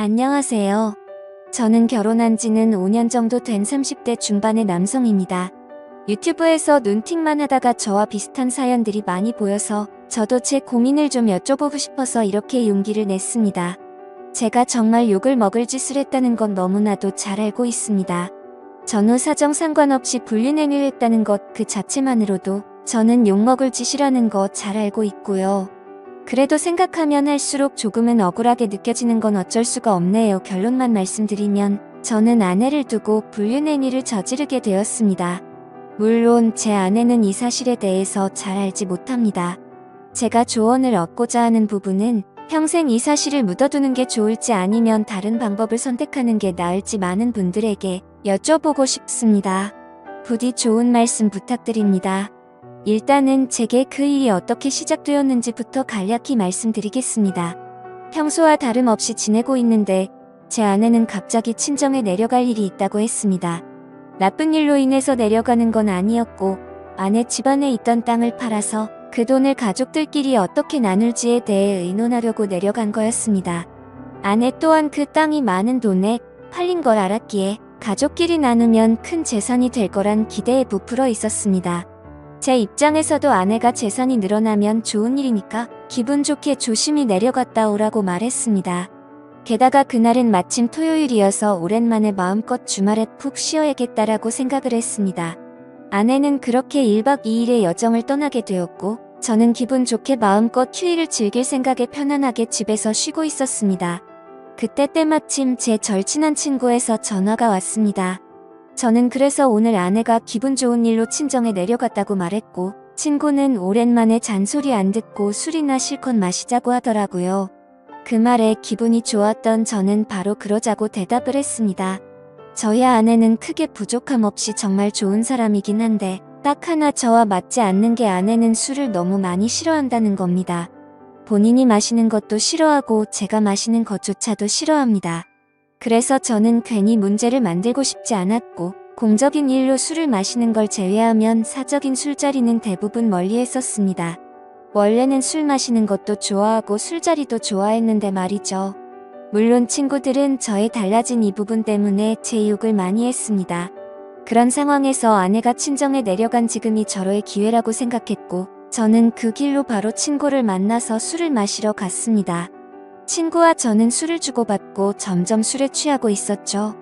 안녕하세요. 저는 결혼한 지는 5년 정도 된 30대 중반의 남성입니다. 유튜브에서 눈팅만 하다가 저와 비슷한 사연들이 많이 보여서 저도 제 고민을 좀 여쭤보고 싶어서 이렇게 용기를 냈습니다. 제가 정말 욕을 먹을 짓을 했다는 건 너무나도 잘 알고 있습니다. 전후 사정 상관없이 불륜행위를 했다는 것 그 자체만으로도 저는 욕먹을 짓이라는 거 잘 알고 있고요. 그래도 생각하면 할수록 조금은 억울하게 느껴지는 건 어쩔 수가 없네요. 결론만 말씀드리면 저는 아내를 두고 불륜행위를 저지르게 되었습니다. 물론 제 아내는 이 사실에 대해서 잘 알지 못합니다. 제가 조언을 얻고자 하는 부분은 평생 이 사실을 묻어두는 게 좋을지 아니면 다른 방법을 선택하는 게 나을지 많은 분들에게 여쭤보고 싶습니다. 부디 좋은 말씀 부탁드립니다. 일단은 제게 그 일이 어떻게 시작되었는지부터 간략히 말씀드리겠습니다. 평소와 다름없이 지내고 있는데 제 아내는 갑자기 친정에 내려갈 일이 있다고 했습니다. 나쁜 일로 인해서 내려가는 건 아니었고 아내 집안에 있던 땅을 팔아서 그 돈을 가족들끼리 어떻게 나눌지에 대해 의논하려고 내려간 거였습니다. 아내 또한 그 땅이 많은 돈에 팔린 걸 알았기에 가족끼리 나누면 큰 재산이 될 거란 기대에 부풀어 있었습니다. 제 입장에서도 아내가 재산이 늘어나면 좋은 일이니까 기분 좋게 조심히 내려갔다 오라고 말했습니다. 게다가 그날은 마침 토요일이어서 오랜만에 마음껏 주말에 푹 쉬어야겠다라고 생각을 했습니다. 아내는 그렇게 1박 2일의 여정을 떠나게 되었고 저는 기분 좋게 마음껏 휴일을 즐길 생각에 편안하게 집에서 쉬고 있었습니다. 그때 때마침 제 절친한 친구에서 전화가 왔습니다. 저는 그래서 오늘 아내가 기분 좋은 일로 친정에 내려갔다고 말했고 친구는 오랜만에 잔소리 안 듣고 술이나 실컷 마시자고 하더라고요. 그 말에 기분이 좋았던 저는 바로 그러자고 대답을 했습니다. 저희 아내는 크게 부족함 없이 정말 좋은 사람이긴 한데 딱 하나 저와 맞지 않는 게 아내는 술을 너무 많이 싫어한다는 겁니다. 본인이 마시는 것도 싫어하고 제가 마시는 것조차도 싫어합니다. 그래서 저는 괜히 문제를 만들고 싶지 않았고 공적인 일로 술을 마시는 걸 제외하면 사적인 술자리는 대부분 멀리 했었습니다. 원래는 술 마시는 것도 좋아하고 술자리도 좋아했는데 말이죠. 물론 친구들은 저의 달라진 이 부분 때문에 제 욕을 많이 했습니다. 그런 상황에서 아내가 친정에 내려간 지금이 절호의 기회라고 생각했고 저는 그 길로 바로 친구를 만나서 술을 마시러 갔습니다. 친구와 저는 술을 주고받고 점점 술에 취하고 있었죠.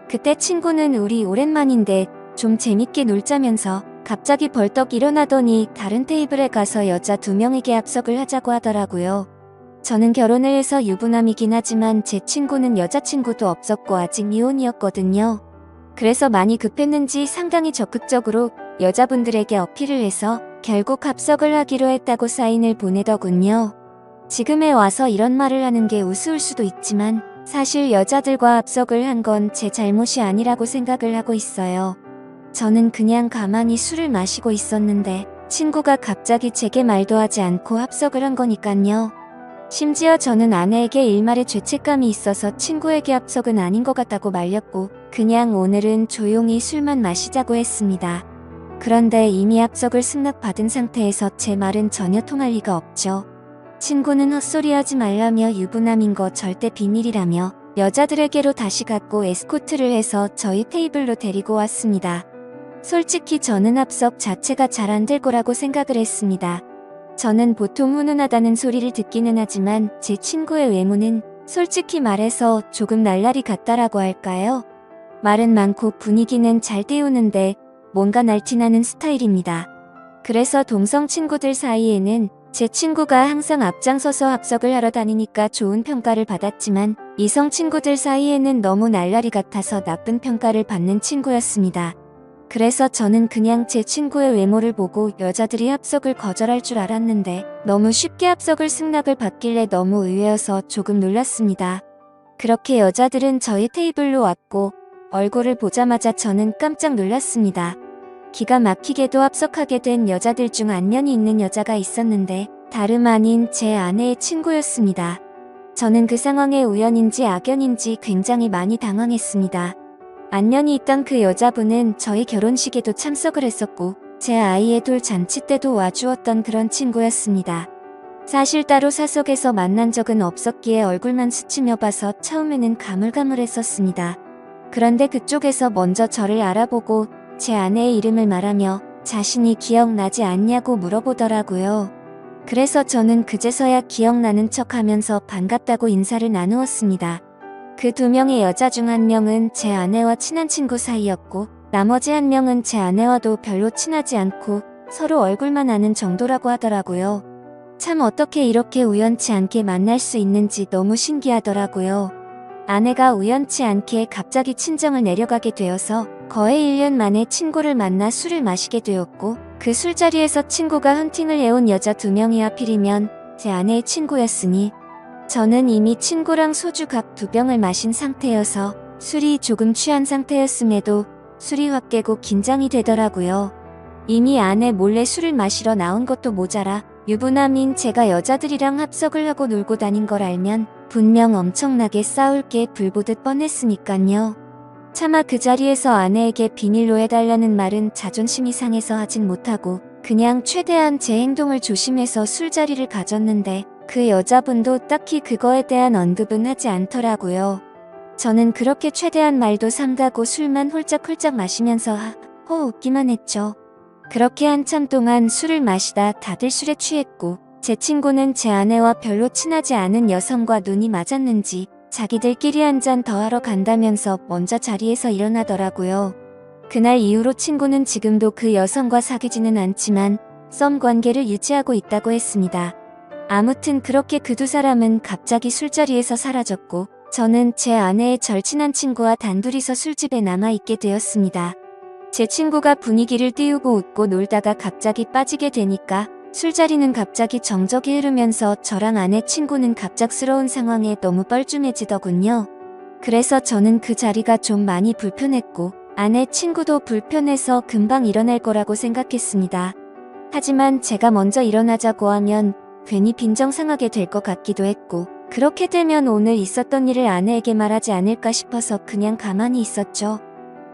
그때 친구는 우리 오랜만인데 좀 재밌게 놀자면서 갑자기 벌떡 일어나더니 다른 테이블에 가서 여자 2명에게 합석을 하자고 하더라고요. 저는 결혼을 해서 유부남이긴 하지만 제 친구는 여자친구도 없었고 아직 미혼이었거든요. 그래서 많이 급했는지 상당히 적극적으로 여자분들에게 어필을 해서 결국 합석을 하기로 했다고 사인을 보내더군요. 지금에 와서 이런 말을 하는 게 우스울 수도 있지만 사실 여자들과 합석을 한 건 제 잘못이 아니라고 생각을 하고 있어요. 저는 그냥 가만히 술을 마시고 있었는데 친구가 갑자기 제게 말도 하지 않고 합석을 한 거니깐요. 심지어 저는 아내에게 일말의 죄책감이 있어서 친구에게 합석은 아닌 것 같다고 말렸고 그냥 오늘은 조용히 술만 마시자고 했습니다. 그런데 이미 합석을 승낙받은 상태에서 제 말은 전혀 통할 리가 없죠. 친구는 헛소리하지 말라며 유부남인 거 절대 비밀이라며 여자들에게로 다시 갔고 에스코트를 해서 저희 테이블로 데리고 왔습니다. 솔직히 저는 합석 자체가 잘 안 될 거라고 생각을 했습니다. 저는 보통 훈훈하다는 소리를 듣기는 하지만 제 친구의 외모는 솔직히 말해서 조금 날라리 같다라고 할까요? 말은 많고 분위기는 잘 띄우는데 뭔가 날티나는 스타일입니다. 그래서 동성 친구들 사이에는 제 친구가 항상 앞장서서 합석을 하러 다니니까 좋은 평가를 받았지만 이성 친구들 사이에는 너무 날라리 같아서 나쁜 평가를 받는 친구였습니다. 그래서 저는 그냥 제 친구의 외모를 보고 여자들이 합석을 거절할 줄 알았는데 너무 쉽게 합석을 승낙을 받길래 너무 의외여서 조금 놀랐습니다. 그렇게 여자들은 저희 테이블로 왔고 얼굴을 보자마자 저는 깜짝 놀랐습니다. 기가 막히게도 합석하게 된 여자들 중 안면이 있는 여자가 있었는데 다름 아닌 제 아내의 친구였습니다. 저는 그 상황에 우연인지 악연인지 굉장히 많이 당황했습니다. 안면이 있던 그 여자분은 저희 결혼식에도 참석을 했었고 제 아이의 돌 잔치 때도 와주었던 그런 친구였습니다. 사실 따로 사석에서 만난 적은 없었기에 얼굴만 스치며 봐서 처음에는 가물가물했었습니다. 그런데 그쪽에서 먼저 저를 알아보고 제 아내의 이름을 말하며 자신이 기억나지 않냐고 물어보더라고요. 그래서 저는 그제서야 기억나는 척하면서 반갑다고 인사를 나누었습니다. 그 2명의 여자 중 1명은 제 아내와 친한 친구 사이였고 나머지 1명은 제 아내와도 별로 친하지 않고 서로 얼굴만 아는 정도라고 하더라고요. 참 어떻게 이렇게 우연치 않게 만날 수 있는지 너무 신기하더라고요. 아내가 우연치 않게 갑자기 친정을 내려가게 되어서 거의 1년 만에 친구를 만나 술을 마시게 되었고 그 술자리에서 친구가 헌팅을 해온 여자 2명이 하필이면 제 아내의 친구였으니 저는 이미 친구랑 소주 각 2병을 마신 상태여서 술이 조금 취한 상태였음에도 술이 확 깨고 긴장이 되더라고요. 이미 아내 몰래 술을 마시러 나온 것도 모자라 유부남인 제가 여자들이랑 합석을 하고 놀고 다닌 걸 알면 분명 엄청나게 싸울 게 불보듯 뻔했으니깐요. 차마 그 자리에서 아내에게 비밀로 해달라는 말은 자존심이 상해서 하진 못하고 그냥 최대한 제 행동을 조심해서 술자리를 가졌는데 그 여자분도 딱히 그거에 대한 언급은 하지 않더라고요. 저는 그렇게 최대한 말도 삼가고 술만 홀짝홀짝 마시면서 웃기만 했죠. 그렇게 한참 동안 술을 마시다 다들 술에 취했고 제 친구는 제 아내와 별로 친하지 않은 여성과 눈이 맞았는지 자기들끼리 한 잔 더 하러 간다면서 먼저 자리에서 일어나더라고요. 그날 이후로 친구는 지금도 그 여성과 사귀지는 않지만 썸 관계를 유지하고 있다고 했습니다. 아무튼 그렇게 그 2사람은 갑자기 술자리에서 사라졌고 저는 제 아내의 절친한 친구와 단둘이서 술집에 남아있게 되었습니다. 제 친구가 분위기를 띄우고 웃고 놀다가 갑자기 빠지게 되니까 술자리는 갑자기 정적이 흐르면서 저랑 아내 친구는 갑작스러운 상황에 너무 뻘쭘해지더군요. 그래서 저는 그 자리가 좀 많이 불편했고 아내 친구도 불편해서 금방 일어날 거라고 생각했습니다. 하지만 제가 먼저 일어나자고 하면 괜히 빈정상하게 될 것 같기도 했고 그렇게 되면 오늘 있었던 일을 아내에게 말하지 않을까 싶어서 그냥 가만히 있었죠.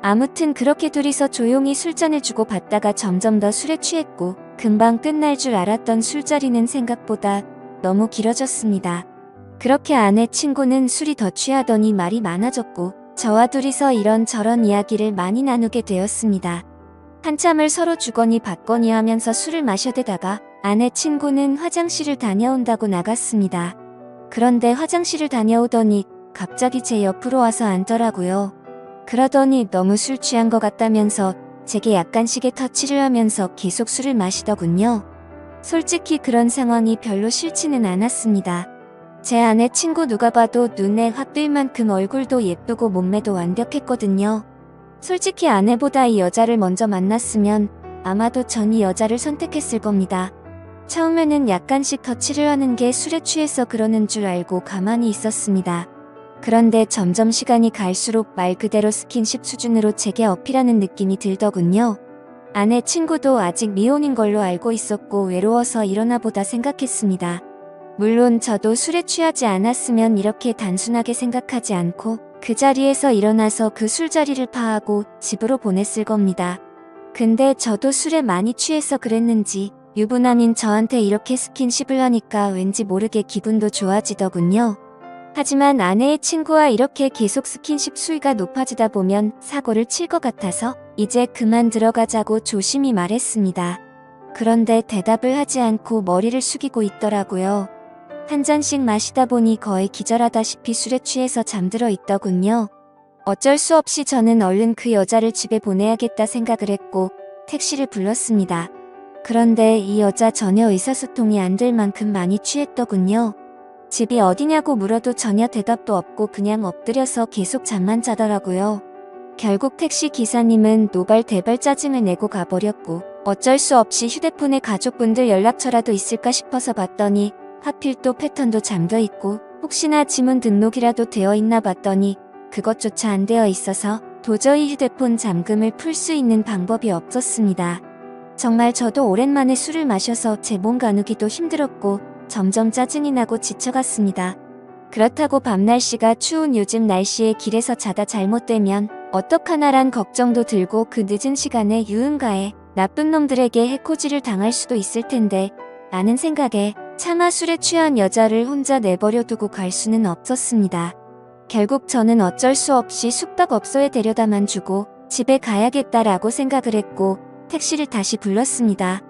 아무튼 그렇게 둘이서 조용히 술잔을 주고 받다가 점점 더 술에 취했고 금방 끝날 줄 알았던 술자리는 생각보다 너무 길어졌습니다. 그렇게 아내 친구는 술이 더 취하더니 말이 많아졌고 저와 둘이서 이런저런 이야기를 많이 나누게 되었습니다. 한참을 서로 주거니 받거니 하면서 술을 마셔대다가 아내 친구는 화장실을 다녀온다고 나갔습니다. 그런데 화장실을 다녀오더니 갑자기 제 옆으로 와서 앉더라고요. 그러더니 너무 술 취한 것 같다면서 제게 약간씩의 터치를 하면서 계속 술을 마시더군요. 솔직히 그런 상황이 별로 싫지는 않았습니다. 제 아내 친구 누가 봐도 눈에 확 띌 만큼 얼굴도 예쁘고 몸매도 완벽했거든요. 솔직히 아내보다 이 여자를 먼저 만났으면 아마도 전 이 여자를 선택했을 겁니다. 처음에는 약간씩 터치를 하는 게 술에 취해서 그러는 줄 알고 가만히 있었습니다. 그런데 점점 시간이 갈수록 말 그대로 스킨십 수준으로 제게 어필하는 느낌이 들더군요. 아내 친구도 아직 미혼인 걸로 알고 있었고 외로워서 이러나 보다 생각했습니다. 물론 저도 술에 취하지 않았으면 이렇게 단순하게 생각하지 않고 그 자리에서 일어나서 그 술자리를 파하고 집으로 보냈을 겁니다. 근데 저도 술에 많이 취해서 그랬는지 유부남인 저한테 이렇게 스킨십을 하니까 왠지 모르게 기분도 좋아지더군요. 하지만 아내의 친구와 이렇게 계속 스킨십 수위가 높아지다 보면 사고를 칠 것 같아서 이제 그만 들어가자고 조심히 말했습니다. 그런데 대답을 하지 않고 머리를 숙이고 있더라고요. 한 잔씩 마시다 보니 거의 기절하다시피 술에 취해서 잠들어 있더군요. 어쩔 수 없이 저는 얼른 그 여자를 집에 보내야겠다 생각을 했고 택시를 불렀습니다. 그런데 이 여자 전혀 의사소통이 안 될 만큼 많이 취했더군요. 집이 어디냐고 물어도 전혀 대답도 없고 그냥 엎드려서 계속 잠만 자더라고요. 결국 택시 기사님은 노발대발 짜증을 내고 가버렸고 어쩔 수 없이 휴대폰에 가족분들 연락처라도 있을까 싶어서 봤더니 하필 또 패턴도 잠겨있고 혹시나 지문 등록이라도 되어 있나 봤더니 그것조차 안 되어 있어서 도저히 휴대폰 잠금을 풀 수 있는 방법이 없었습니다. 정말 저도 오랜만에 술을 마셔서 제 몸 가누기도 힘들었고 점점 짜증이 나고 지쳐갔습니다. 그렇다고 밤 날씨가 추운 요즘 날씨에 길에서 자다 잘못되면 어떡하나란 걱정도 들고 그 늦은 시간에 유흥가에 나쁜 놈들에게 해코지를 당할 수도 있을 텐데 라는 생각에 차마 술에 취한 여자를 혼자 내버려 두고 갈 수는 없었습니다. 결국 저는 어쩔 수 없이 숙박업소에 데려다만 주고 집에 가야겠다라고 생각을 했고 택시를 다시 불렀습니다.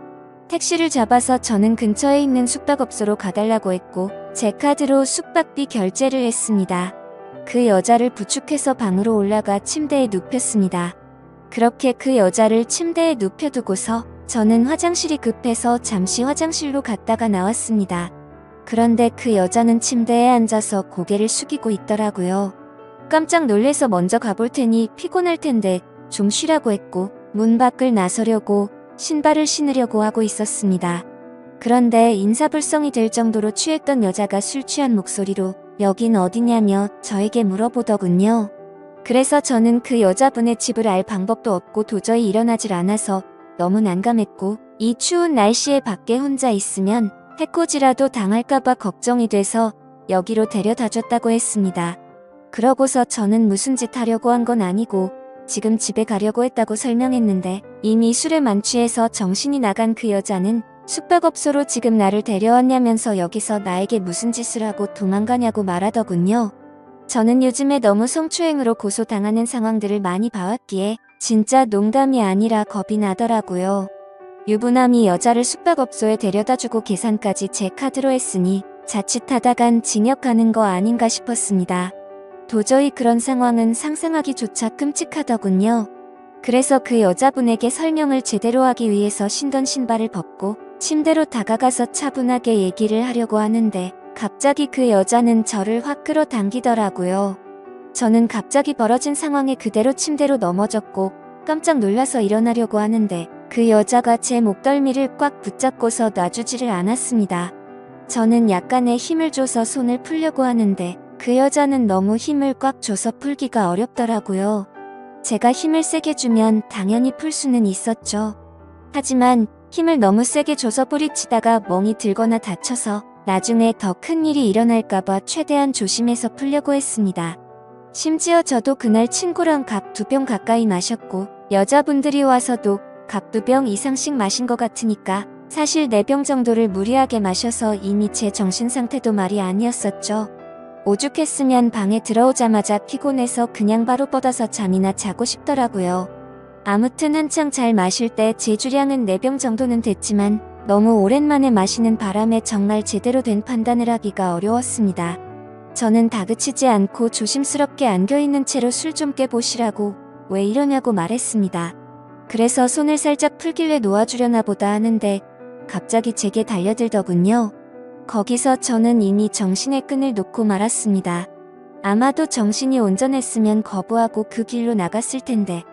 택시를 잡아서 저는 근처에 있는 숙박업소로 가달라고 했고 제 카드로 숙박비 결제를 했습니다. 그 여자를 부축해서 방으로 올라가 침대에 눕혔습니다. 그렇게 그 여자를 침대에 눕혀두고서 저는 화장실이 급해서 잠시 화장실로 갔다가 나왔습니다. 그런데 그 여자는 침대에 앉아서 고개를 숙이고 있더라고요. 깜짝 놀래서 먼저 가볼 테니 피곤할 텐데 좀 쉬라고 했고 문 밖을 나서려고 신발을 신으려고 하고 있었습니다. 그런데 인사불성이 될 정도로 취했던 여자가 술 취한 목소리로 여긴 어디냐며 저에게 물어보더군요. 그래서 저는 그 여자분의 집을 알 방법도 없고 도저히 일어나질 않아서 너무 난감했고 이 추운 날씨에 밖에 혼자 있으면 해코지라도 당할까봐 걱정이 돼서 여기로 데려다줬다고 했습니다. 그러고서 저는 무슨 짓 하려고 한 건 아니고 지금 집에 가려고 했다고 설명했는데 이미 술에 만취해서 정신이 나간 그 여자는 숙박업소로 지금 나를 데려왔냐면서 여기서 나에게 무슨 짓을 하고 도망가냐고 말하더군요. 저는 요즘에 너무 성추행으로 고소당하는 상황들을 많이 봐왔기에 진짜 농담이 아니라 겁이 나더라고요. 유부남이 여자를 숙박업소에 데려다주고 계산까지 제 카드로 했으니 자칫하다간 징역 가는 거 아닌가 싶었습니다. 도저히 그런 상황은 상상하기조차 끔찍하더군요. 그래서 그 여자분에게 설명을 제대로 하기 위해서 신던 신발을 벗고 침대로 다가가서 차분하게 얘기를 하려고 하는데 갑자기 그 여자는 저를 확 끌어당기더라고요. 저는 갑자기 벌어진 상황에 그대로 침대로 넘어졌고 깜짝 놀라서 일어나려고 하는데 그 여자가 제 목덜미를 꽉 붙잡고서 놔주지를 않았습니다. 저는 약간의 힘을 줘서 손을 풀려고 하는데 그 여자는 너무 힘을 꽉 줘서 풀기가 어렵더라고요. 제가 힘을 세게 주면 당연히 풀 수는 있었죠. 하지만 힘을 너무 세게 줘서 뿌리치다가 멍이 들거나 다쳐서 나중에 더 큰 일이 일어날까봐 최대한 조심해서 풀려고 했습니다. 심지어 저도 그날 친구랑 각 2병 가까이 마셨고 여자분들이 와서도 각 2병 이상씩 마신 것 같으니까 사실 4병 정도를 무리하게 마셔서 이미 제 정신상태도 말이 아니었었죠. 오죽했으면 방에 들어오자마자 피곤해서 그냥 바로 뻗어서 잠이나 자고 싶더라고요. 아무튼 한창 잘 마실 때 제 주량은 4병 정도는 됐지만 너무 오랜만에 마시는 바람에 정말 제대로 된 판단을 하기가 어려웠습니다. 저는 다그치지 않고 조심스럽게 안겨있는 채로 술 좀 깨보시라고 왜 이러냐고 말했습니다. 그래서 손을 살짝 풀길래 놓아주려나 보다 하는데 갑자기 제게 달려들더군요. 거기서 저는 이미 정신의 끈을 놓고 말았습니다. 아마도 정신이 온전했으면 거부하고 그 길로 나갔을 텐데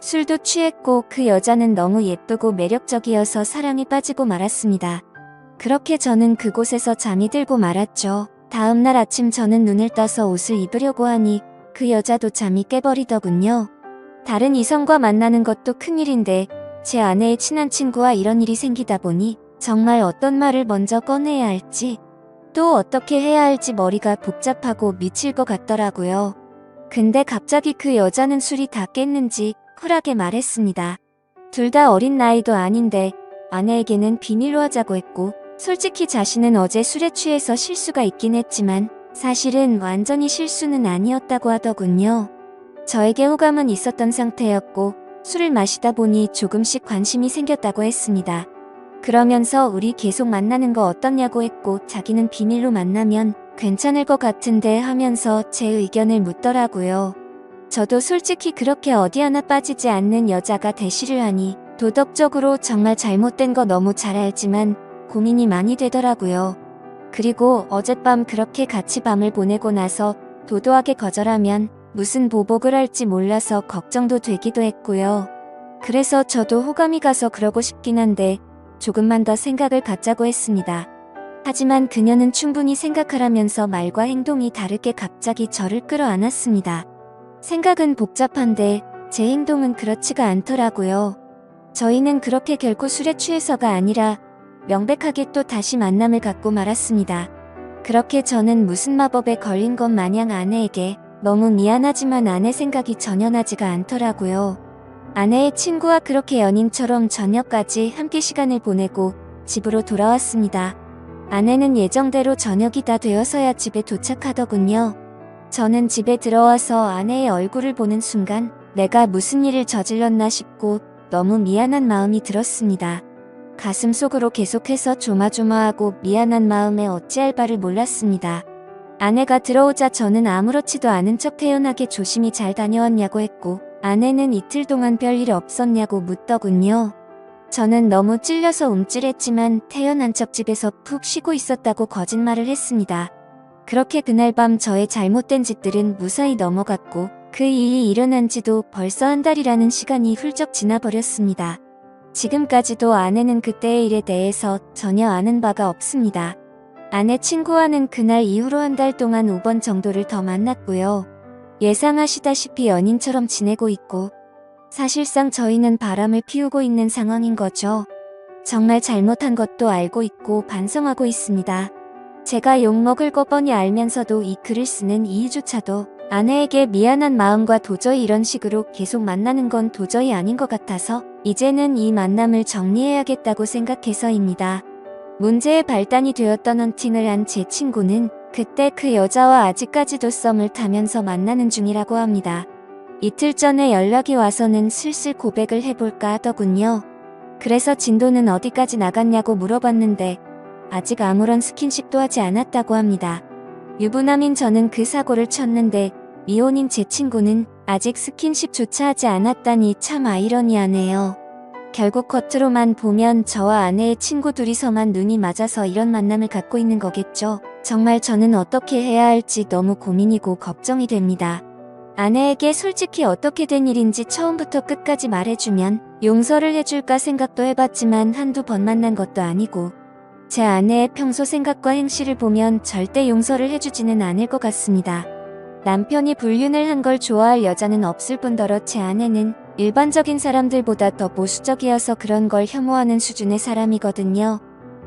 술도 취했고 그 여자는 너무 예쁘고 매력적이어서 사랑에 빠지고 말았습니다. 그렇게 저는 그곳에서 잠이 들고 말았죠. 다음날 아침 저는 눈을 떠서 옷을 입으려고 하니 그 여자도 잠이 깨버리더군요. 다른 이성과 만나는 것도 큰일인데 제 아내의 친한 친구와 이런 일이 생기다 보니 정말 어떤 말을 먼저 꺼내야 할지 또 어떻게 해야 할지 머리가 복잡하고 미칠 것 같더라고요. 근데 갑자기 그 여자는 술이 다 깼는지 쿨하게 말했습니다. 둘 다 어린 나이도 아닌데 아내에게는 비밀로 하자고 했고 솔직히 자신은 어제 술에 취해서 실수가 있긴 했지만 사실은 완전히 실수는 아니었다고 하더군요. 저에게 호감은 있었던 상태였고 술을 마시다 보니 조금씩 관심이 생겼다고 했습니다. 그러면서 우리 계속 만나는 거 어떻냐고 했고 자기는 비밀로 만나면 괜찮을 것 같은데 하면서 제 의견을 묻더라고요. 저도 솔직히 그렇게 어디 하나 빠지지 않는 여자가 대시를 하니 도덕적으로 정말 잘못된 거 너무 잘 알지만 고민이 많이 되더라고요. 그리고 어젯밤 그렇게 같이 밤을 보내고 나서 도도하게 거절하면 무슨 보복을 할지 몰라서 걱정도 되기도 했고요. 그래서 저도 호감이 가서 그러고 싶긴 한데 조금만 더 생각을 갖자고 했습니다. 하지만 그녀는 충분히 생각하라면서 말과 행동이 다르게 갑자기 저를 끌어안았습니다. 생각은 복잡한데 제 행동은 그렇지가 않더라고요. 저희는 그렇게 결코 술에 취해서가 아니라 명백하게 또 다시 만남을 갖고 말았습니다. 그렇게 저는 무슨 마법에 걸린 것 마냥 아내에게 너무 미안하지만 아내 생각이 전혀 나지가 않더라고요. 아내의 친구와 그렇게 연인처럼 저녁까지 함께 시간을 보내고 집으로 돌아왔습니다. 아내는 예정대로 저녁이 다 되어서야 집에 도착하더군요. 저는 집에 들어와서 아내의 얼굴을 보는 순간 내가 무슨 일을 저질렀나 싶고 너무 미안한 마음이 들었습니다. 가슴 속으로 계속해서 조마조마하고 미안한 마음에 어찌할 바를 몰랐습니다. 아내가 들어오자 저는 아무렇지도 않은 척 태연하게 조심히 잘 다녀왔냐고 했고 아내는 이틀 동안 별일 없었냐고 묻더군요. 저는 너무 찔려서 움찔했지만 태연한 척 집에서 푹 쉬고 있었다고 거짓말을 했습니다. 그렇게 그날 밤 저의 잘못된 짓들은 무사히 넘어갔고 그 일이 일어난 지도 벌써 한 달이라는 시간이 훌쩍 지나버렸습니다. 지금까지도 아내는 그때의 일에 대해서 전혀 아는 바가 없습니다. 아내 친구와는 그날 이후로 한 달 동안 5번 정도를 더 만났고요. 예상하시다시피 연인처럼 지내고 있고 사실상 저희는 바람을 피우고 있는 상황인 거죠. 정말 잘못한 것도 알고 있고 반성하고 있습니다. 제가 욕먹을 거 뻔히 알면서도 이 글을 쓰는 이유조차도 아내에게 미안한 마음과 도저히 이런 식으로 계속 만나는 건 도저히 아닌 것 같아서 이제는 이 만남을 정리해야겠다고 생각해서입니다. 문제의 발단이 되었던 헌팅을 한 제 친구는 그때 그 여자와 아직까지도 썸을 타면서 만나는 중이라고 합니다. 이틀 전에 연락이 와서는 슬슬 고백을 해볼까 하더군요. 그래서 진도는 어디까지 나갔냐고 물어봤는데 아직 아무런 스킨십도 하지 않았다고 합니다. 유부남인 저는 그 사고를 쳤는데 미혼인 제 친구는 아직 스킨십조차 하지 않았다니 참 아이러니하네요. 결국 겉으로만 보면 저와 아내의 친구 둘이서만 눈이 맞아서 이런 만남을 갖고 있는 거겠죠. 정말 저는 어떻게 해야 할지 너무 고민이고 걱정이 됩니다. 아내에게 솔직히 어떻게 된 일인지 처음부터 끝까지 말해주면 용서를 해줄까 생각도 해봤지만 한두 번 만난 것도 아니고 제 아내의 평소 생각과 행실을 보면 절대 용서를 해주지는 않을 것 같습니다. 남편이 불륜을 한 걸 좋아할 여자는 없을 뿐더러 제 아내는 일반적인 사람들보다 더 보수적이어서 그런 걸 혐오하는 수준의 사람이거든요.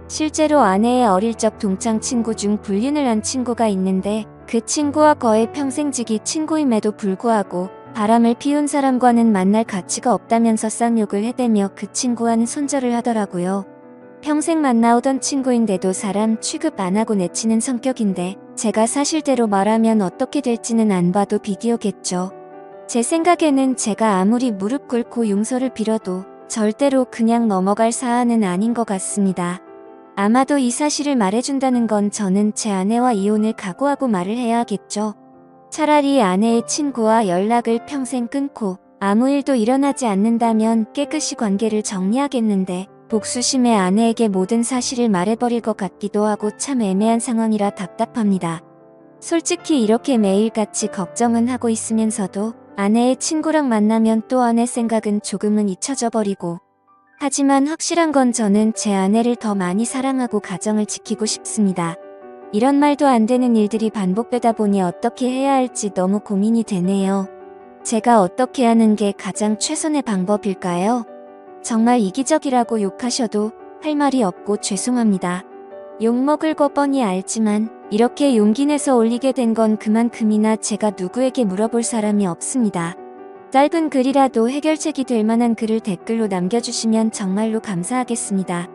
실제로 아내의 어릴 적 동창 친구 중 불륜을 한 친구가 있는데 그 친구와 거의 평생지기 친구임에도 불구하고 바람을 피운 사람과는 만날 가치가 없다면서 쌍욕을 해대며 그 친구와는 손절을 하더라고요. 평생 만나오던 친구인데도 사람 취급 안 하고 내치는 성격인데 제가 사실대로 말하면 어떻게 될지는 안 봐도 비디오겠죠. 제 생각에는 제가 아무리 무릎 꿇고 용서를 빌어도 절대로 그냥 넘어갈 사안은 아닌 것 같습니다. 아마도 이 사실을 말해준다는 건 저는 제 아내와 이혼을 각오하고 말을 해야 하겠죠. 차라리 아내의 친구와 연락을 평생 끊고 아무 일도 일어나지 않는다면 깨끗이 관계를 정리하겠는데 복수심에 아내에게 모든 사실을 말해버릴 것 같기도 하고 참 애매한 상황이라 답답합니다. 솔직히 이렇게 매일같이 걱정은 하고 있으면서도 아내의 친구랑 만나면 또 아내 생각은 조금은 잊혀져 버리고 하지만 확실한 건 저는 제 아내를 더 많이 사랑하고 가정을 지키고 싶습니다. 이런 말도 안 되는 일들이 반복되다 보니 어떻게 해야 할지 너무 고민이 되네요. 제가 어떻게 하는 게 가장 최선의 방법일까요? 정말 이기적이라고 욕하셔도 할 말이 없고 죄송합니다. 욕먹을 거 뻔히 알지만 이렇게 용기 내서 올리게 된 건 그만큼이나 제가 누구에게 물어볼 사람이 없습니다. 짧은 글이라도 해결책이 될 만한 글을 댓글로 남겨주시면 정말로 감사하겠습니다.